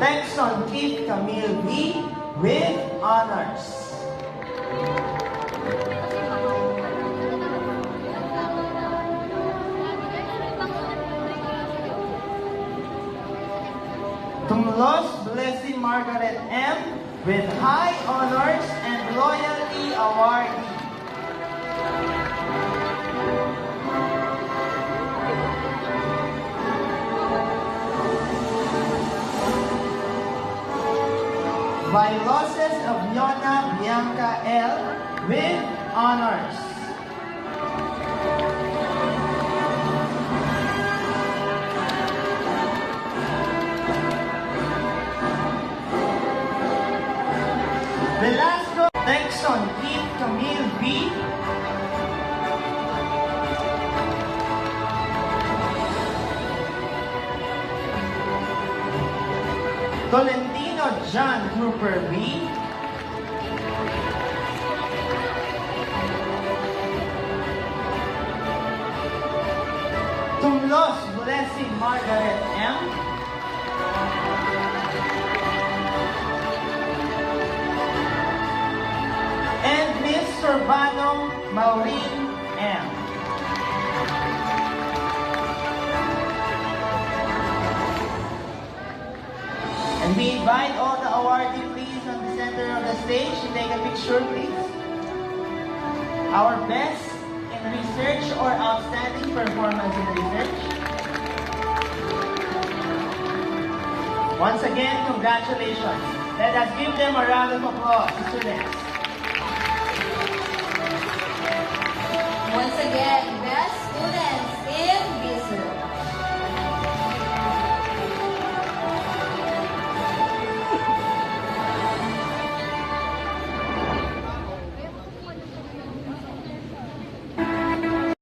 Texon Keith Camille B. with honors. Tumlos Blessing Margaret M. with high honors and loyalty awardee. Viloses of Yona Bianca L. with honors. Velasco Texon Keith Camille B. Tolentino John Trooper B. Tumlos Blessing Margaret M. And Miss Sorbano Maureen M. And we invite all the awardees, please, on the center of the stage to take a picture, please. Our best in research or outstanding performance in research. Once again, congratulations. Let us give them a round of applause, students.